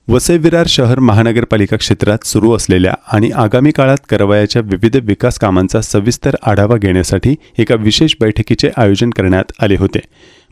वसई विरार शहर महानगरपालिका क्षेत्रात सुरू असलेल्या आणि आगामी काळात करावयाच्या विविध विकास कामांचा सविस्तर आढावा घेण्यासाठी एका विशेष बैठकीचे आयोजन करण्यात आले होते।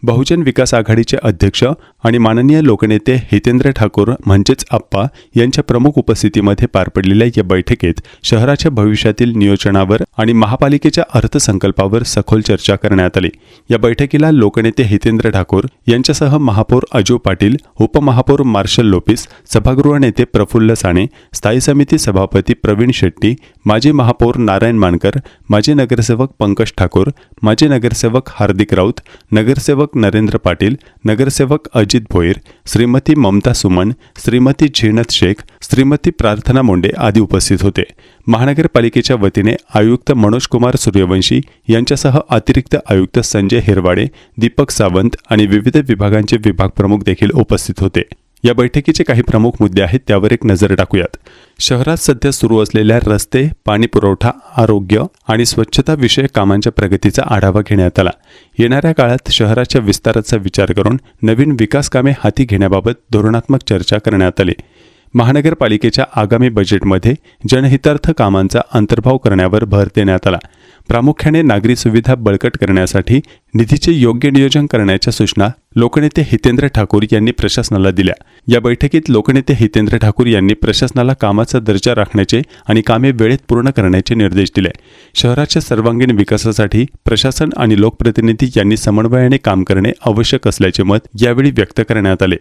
बहुजन विकास आघाडीचे अध्यक्ष आणि माननीय लोकनेते हितेंद्र ठाकूर म्हणजेच आप्पा यांच्या प्रमुख उपस्थितीमध्ये पार पडलेल्या या बैठकीत शहराच्या भविष्यातील नियोजनावर आणि महापालिकेच्या अर्थसंकल्पावर सखोल चर्चा करण्यात आली। या बैठकीला लोकनेते हितेंद्र ठाकूर यांच्यासह महापौर अजू पाटील, उपमहापौर मार्शल लोपिस, सभागृह नेते प्रफुल्ल साणे, स्थायी समिती सभापती प्रवीण शेट्टी, माजी महापौर नारायण मानकर, माजी नगरसेवक पंकज ठाकूर, माजी नगरसेवक हार्दिक राऊत, नगरसेवक नरेंद्र पाटील, नगरसेवक अजित भोईर, श्रीमती ममता सुमन, श्रीमती झीनत शेख, श्रीमती प्रार्थना मोंडे आदी उपस्थित होते। महानगरपालिकेच्या वतीने आयुक्त मनोज कुमार सूर्यवंशी यांच्यासह अतिरिक्त आयुक्त संजय हिरवाडे, दीपक सावंत आणि विविध विभागांचे विभाग प्रमुख देखील उपस्थित होते। या बैठकीचे काही प्रमुख मुद्दे आहेत त्यावर एक नजर टाकूयात। शहरात सध्या सुरू असलेल्या रस्ते, पाणी पुरवठा, आरोग्य आणि स्वच्छता विषयक कामांच्या प्रगतीचा आढावा घेण्यात आला। येणाऱ्या काळात शहराच्या विस्ताराचा विचार करून नवीन विकास कामे हाती घेण्याबाबत धोरणात्मक चर्चा करण्यात आली। महानगरपालिकेच्या आगामी बजेटमध्ये जनहितार्थ कामांचा अंतर्भाव करण्यावर भर देण्यात आला। प्रामुख्याने नागरी सुविधा बळकट करण्यासाठी निधीचे योग्य नियोजन करण्याच्या सूचना लोकनेते हितेंद्र ठाकूर यांनी प्रशासनाला दिल्या। या बैठकीत लोकनेते हितेंद्र ठाकूर यांनी प्रशासनाला कामाचा दर्जा राखण्याचे आणि कामे वेळेत पूर्ण करण्याचे निर्देश दिले। शहराच्या सर्वांगीण विकासासाठी प्रशासन आणि लोकप्रतिनिधी यांनी समन्वयाने काम करणे आवश्यक असल्याचे मत यावेळी व्यक्त करण्यात आले।